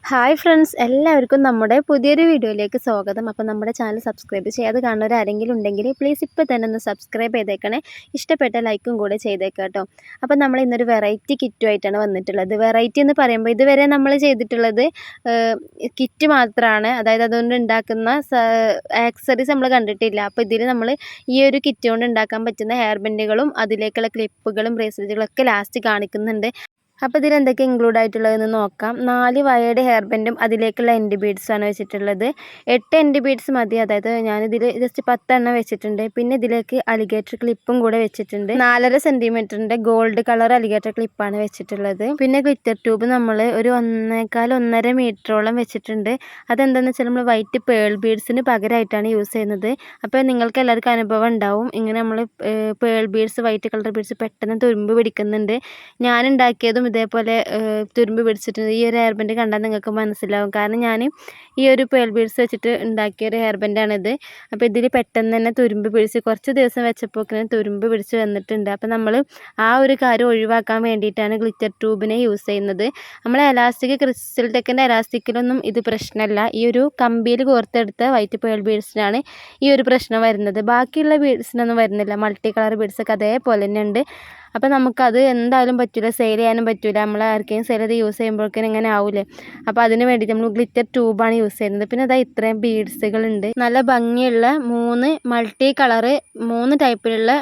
Hi friends, എല്ലാവർക്കും നമ്മുടെ പുതിയൊരു വീഡിയോയിലേക്ക് സ്വാഗതം. അപ്പോൾ നമ്മുടെ ചാനൽ സബ്സ്ക്രൈബ് ചെയ്യാതെ കാണുന്നവർ ആരെങ്കിലും ഉണ്ടെങ്കിൽ പ്ലീസ് ഇപ്പോൾ തന്നെ ഒന്ന് സബ്സ്ക്രൈബ് ചെയ്തേക്കണേ. ഇഷ്ടപ്പെട്ട ലൈക്കും കൂടെ ചെയ്തേക്കാം കേട്ടോ. അപ്പോൾ നമ്മൾ ഇന്നൊരു വെറൈറ്റി കിറ്റുമായിട്ടാണ് വന്നിട്ടുള്ളത്. വെറൈറ്റി എന്ന് പറയുമ്പോൾ ഇതുവരെ നമ്മൾ ചെയ്തിട്ടുള്ളത് കിറ്റ് മാത്രമാണ്, അതായത് അതുകൊണ്ട് ഉണ്ടാക്കുന്ന ആക്സസറീസ് നമ്മൾ കണ്ടിട്ടില്ല. അപ്പോൾ ഇതിൽ നമ്മൾ ഈ ഒരു കിറ്റ് കൊണ്ട് ഉണ്ടാക്കാൻ പറ്റുന്ന ഹെയർ ബാൻഡുകളും അതിലേക്കുള്ള ക്ലിപ്പുകളും ബ്രേസ്ലെറ്റുകളൊക്കെ ലാസ്റ്റ് കാണിക്കുന്നുണ്ട്. അപ്പോൾ ഇതിൽ എന്തൊക്കെ ഇൻക്ലൂഡ് ആയിട്ടുള്ളതെന്ന് നോക്കാം. 4 വയേർഡ് ഹെയർ ബാൻഡും അതിലേക്കുള്ള എൻഡ് ബീഡ്സാണ് വെച്ചിട്ടുള്ളത്. 8 എൻഡ് ബീഡ്സ് മതി, അതായത് ഞാനിതിൽ ജസ്റ്റ് 10 എണ്ണം വെച്ചിട്ടുണ്ട്. പിന്നെ ഇതിലേക്ക് അലിഗേറ്റർ ക്ലിപ്പും കൂടെ വെച്ചിട്ടുണ്ട്. 4.5 സെൻറ്റിമീറ്ററിൻ്റെ ഗോൾഡ് കളർ അലിഗേറ്റർ ക്ലിപ്പാണ് വെച്ചിട്ടുള്ളത്. പിന്നെ ഗ്ലിറ്റർ ട്യൂബ് നമ്മൾ ഒരു 1.5 മീറ്ററോളം വെച്ചിട്ടുണ്ട്. അതെന്താണെന്ന് വെച്ചാൽ നമ്മൾ വൈറ്റ് പേൾ ബീഡ്സിന് പകരമായിട്ടാണ് യൂസ് ചെയ്യുന്നത്. അപ്പോൾ നിങ്ങൾക്ക് എല്ലാവർക്കും അനുഭവം ഉണ്ടാവും, ഇങ്ങനെ നമ്മൾ pearl beads, white colour beads പെട്ടെന്ന് തുരുമ്പ് പിടിക്കുന്നുണ്ട്. ഞാനുണ്ടാക്കിയതും ഇതേപോലെ തുരുമ്പ് പിടിച്ചിട്ടുണ്ട്. ഈ ഒരു ഹെയർ ബാൻഡ് കണ്ടാൽ നിങ്ങൾക്ക് മനസ്സിലാവും, കാരണം ഞാൻ ഈ ഒരു പേൾ ബീഡ്സ് വെച്ചിട്ട് ഉണ്ടാക്കിയ ഒരു ഹെയർ ബാൻഡാണിത്. അപ്പോൾ ഇതിൽ പെട്ടെന്ന് തന്നെ തുരുമ്പ് പിടിച്ച് കുറച്ച് ദിവസം വെച്ചപ്പോഴേക്കും തുരുമ്പ് പിടിച്ച് വന്നിട്ടുണ്ട്. അപ്പോൾ നമ്മൾ ആ ഒരു കാര്യം ഒഴിവാക്കാൻ വേണ്ടിയിട്ടാണ് ഗ്ലിറ്റർ ട്യൂബിനെ യൂസ് ചെയ്യുന്നത്. നമ്മൾ എലാസ്റ്റിക്, ക്രിസ്റ്റൽ ടെക്കിൻ്റെ എലാസ്റ്റിക്കിലൊന്നും ഇത് പ്രശ്നമല്ല. ഈ ഒരു കമ്പിയിൽ കോർത്തെടുത്ത വൈറ്റ് പേൾ ബീഡ്സിനാണ് ഈ ഒരു പ്രശ്നം വരുന്നത്. ബാക്കിയുള്ള ബീഡ്സിനൊന്നും വരുന്നില്ല. മൾട്ടി കളർ ബീഡ്സൊക്കെ അതേപോലെ തന്നെ ഉണ്ട്. അപ്പോൾ നമുക്കത് എന്തായാലും പറ്റില്ല, സെയിൽ ചെയ്യാനും പറ്റില്ല. നമ്മൾ ആർക്കെങ്കിലും സെയിൽ ചെയ്ത് യൂസ് ചെയ്യുമ്പോഴേക്കും ഇങ്ങനെ ആവില്ലേ. അപ്പോൾ അതിന് വേണ്ടിയിട്ട് നമ്മൾ ഗ്ലിറ്റർ ട്യൂബാണ് യൂസ് ചെയ്യുന്നത്. പിന്നെ അതാ ഇത്രയും ബീഡ്സുകളുണ്ട്. നല്ല ഭംഗിയുള്ള 3 മൾട്ടി കളറ് 3 ടൈപ്പിലുള്ള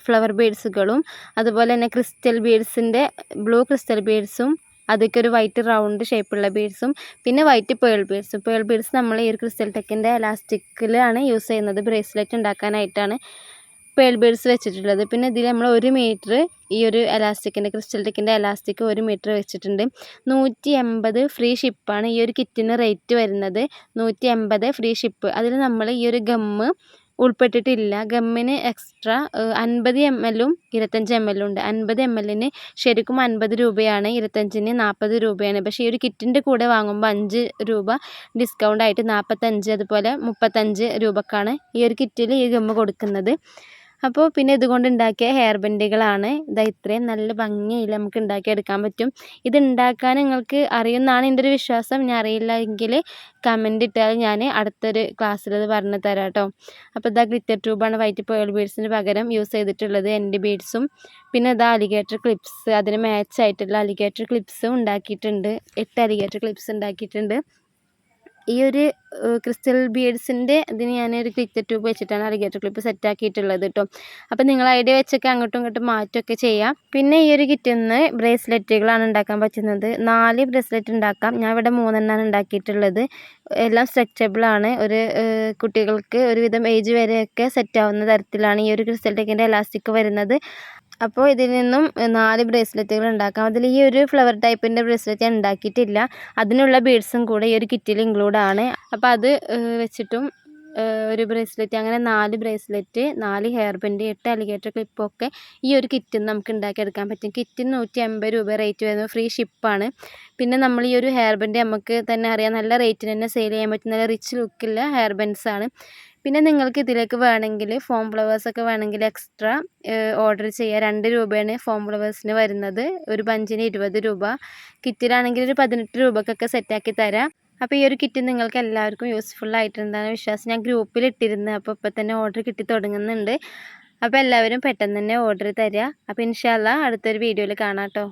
ഫ്ലവർ ബീഡ്സുകളും, അതുപോലെ തന്നെ ക്രിസ്റ്റൽ ബീഡ്സിൻ്റെ ബ്ലൂ ക്രിസ്റ്റൽ ബീഡ്സും, അതൊക്കെ ഒരു വൈറ്റ് റൗണ്ട് ഷേപ്പുള്ള ബീഡ്സും, പിന്നെ വൈറ്റ് പേൾ ബീഡ്സും. പേൾ ബീഡ്സ് നമ്മൾ ഈ ഒരു ക്രിസ്റ്റൽ ടെക്കിൻ്റെ എലാസ്റ്റിക്കിലാണ് യൂസ് ചെയ്യുന്നത്. ബ്രേസ്ലെറ്റ് ഉണ്ടാക്കാനായിട്ടാണ് പേൾ ബീഡ്സ് വെച്ചിട്ടുള്ളത്. പിന്നെ ഇതിൽ നമ്മൾ 1 മീറ്റർ ഈ ഒരു എലാസ്റ്റിക്കിൻ്റെ, ക്രിസ്റ്റൽ ടെക്കിൻ്റെ എലാസ്റ്റിക് 1 മീറ്റർ വെച്ചിട്ടുണ്ട്. 180 ഫ്രീ ഷിപ്പാണ് ഈ ഒരു കിറ്റിന് റേറ്റ് വരുന്നത്. 180 ഫ്രീ ഷിപ്പ്. അതിൽ നമ്മൾ ഈ ഒരു ഗമ്മ് ഉൾപ്പെട്ടിട്ടില്ല. ഗമ്മിന് എക്സ്ട്രാ 50 ml 25 ml ഉണ്ട്. 50 ml ശരിക്കും 50 രൂപയാണ്, 25 40 രൂപയാണ്. പക്ഷേ ഈ ഒരു കിറ്റിൻ്റെ കൂടെ വാങ്ങുമ്പോൾ 5 രൂപ ഡിസ്കൗണ്ട് ആയിട്ട് 45, അതുപോലെ 35 രൂപക്കാണ് ഈ ഒരു കിറ്റിൽ ഈ ഗമ്മ് കൊടുക്കുന്നത്. അപ്പോൾ പിന്നെ ഇതുകൊണ്ട് ഉണ്ടാക്കിയ ഹെയർ ബാൻഡുകളാണ്. ഇതാ ഇത്രയും നല്ല ഭംഗിയിൽ നമുക്ക് ഉണ്ടാക്കിയെടുക്കാൻ പറ്റും. ഇത് ഉണ്ടാക്കാൻ നിങ്ങൾക്ക് അറിയുമെന്നാണ് എൻ്റെ ഒരു വിശ്വാസം. ഞാൻ അറിയില്ല എങ്കിൽ കമൻറ്റ് ഇട്ടാൽ ഞാൻ അടുത്തൊരു ക്ലാസ്സിൽ അത് പറഞ്ഞു തരാം കേട്ടോ. അപ്പോൾ ഇതാ ഗ്ലിറ്റർ ട്യൂബാണ് വൈറ്റ് പേൾ ബീഡ്സിന് പകരം യൂസ് ചെയ്തിട്ടുള്ളത്, എൻഡ് ബീഡ്സും. പിന്നെ ഇതാ അലിഗേറ്റർ ക്ലിപ്സ്, അതിന് മാച്ച് ആയിട്ടുള്ള അലിഗേറ്റർ ക്ലിപ്സും ഉണ്ടാക്കിയിട്ടുണ്ട്. 8 അലിഗേറ്റർ ക്ലിപ്സ് ഉണ്ടാക്കിയിട്ടുണ്ട്. ഈ ഒരു ക്രിസ്റ്റൽ ബീഡ്സിൻ്റെ ഇതിന് ഞാനൊരു ഗ്ലിറ്റർ ട്യൂബ് വെച്ചിട്ടാണ് അലിഗേറ്റർ ക്ലിപ്പ് സെറ്റാക്കിയിട്ടുള്ളത് കേട്ടോ. അപ്പോൾ നിങ്ങൾ ഐഡിയ വെച്ചൊക്കെ അങ്ങോട്ടും ഇങ്ങോട്ടും മാറ്റമൊക്കെ ചെയ്യാം. പിന്നെ ഈ ഒരു കിറ്റിൽ നിന്ന് ബ്രേസ്ലെറ്റുകളാണ് ഉണ്ടാക്കാൻ പറ്റുന്നത്. 4 ബ്രേസ്ലെറ്റ് ഉണ്ടാക്കാം. ഞാൻ ഇവിടെ 3 എണ്ണമാണ് ഉണ്ടാക്കിയിട്ടുള്ളത്. എല്ലാം സ്ട്രെച്ചബിളാണ്. ഒരു കുട്ടികൾക്ക് ഒരുവിധം ഏജ് വരെയൊക്കെ സെറ്റാവുന്ന തരത്തിലാണ് ഈ ഒരു ക്രിസ്റ്റൽ ടെക്കിൻ്റെ എലാസ്റ്റിക് വരുന്നത്. അപ്പോൾ ഇതിൽ നിന്നും 4 ബ്രേസ്ലെറ്റുകൾ ഉണ്ടാക്കാം. അതിൽ ഈ ഒരു ഫ്ലവർ ടൈപ്പിൻ്റെ ബ്രേസ്ലെറ്റ് ഞാൻ ഉണ്ടാക്കിയിട്ടില്ല. അതിനുള്ള ബീഡ്സും കൂടെ ഈ ഒരു കിറ്റിൽ ഇൻക്ലൂഡ് ആണ്. അപ്പോൾ അത് വെച്ചിട്ടും ഒരു ബ്രേസ്ലെറ്റ്, അങ്ങനെ 4 ബ്രേസ്ലെറ്റ്, 4 ഹെയർ ബാൻഡ്, 8 അലിഗേറ്റർ ക്ലിപ്പൊക്കെ ഈ ഒരു കിറ്റിൽ നിന്ന് നമുക്ക് ഉണ്ടാക്കിയെടുക്കാൻ പറ്റും. കിറ്റിന് 150 രൂപ റേറ്റ് വരുന്നത്, ഫ്രീ ഷിപ്പാണ്. പിന്നെ നമ്മൾ ഈ ഒരു ഹെയർ ബാൻഡ് നമുക്ക് തന്നെ അറിയാം, നല്ല റേറ്റിന് തന്നെ സെയിൽ ചെയ്യാൻ പറ്റും. നല്ല റിച്ച് ലുക്കുള്ള ഹെയർ ബാൻഡ്സാണ്. പിന്നെ നിങ്ങൾക്ക് ഇതിലേക്ക് വേണമെങ്കിൽ ഫോം ഫ്ലവേഴ്സൊക്കെ വേണമെങ്കിൽ എക്സ്ട്രാ ഓർഡർ ചെയ്യുക. 2 രൂപയാണ് ഫോം ഫ്ലവേഴ്സിന് വരുന്നത്. ഒരു ബഞ്ചിന് 20 രൂപ. കിറ്റിലാണെങ്കിൽ ഒരു 18 രൂപക്കൊക്കെ സെറ്റാക്കി തരാം. അപ്പോൾ ഈ ഒരു കിറ്റ് നിങ്ങൾക്ക് എല്ലാവർക്കും യൂസ്ഫുൾ ആയിട്ടുണ്ടെന്നാണ് വിശ്വാസം. ഞാൻ ഗ്രൂപ്പിൽ ഇട്ടിരുന്നു. അപ്പോൾ ഇപ്പോൾ തന്നെ ഓർഡർ കിട്ടി തുടങ്ങുന്നുണ്ട്. അപ്പോൾ എല്ലാവരും പെട്ടെന്ന് തന്നെ ഓർഡർ തരിക. അപ്പോൾ ഇൻഷാ അല്ലാഹ് അടുത്തൊരു വീഡിയോയിൽ കാണാം കേട്ടോ.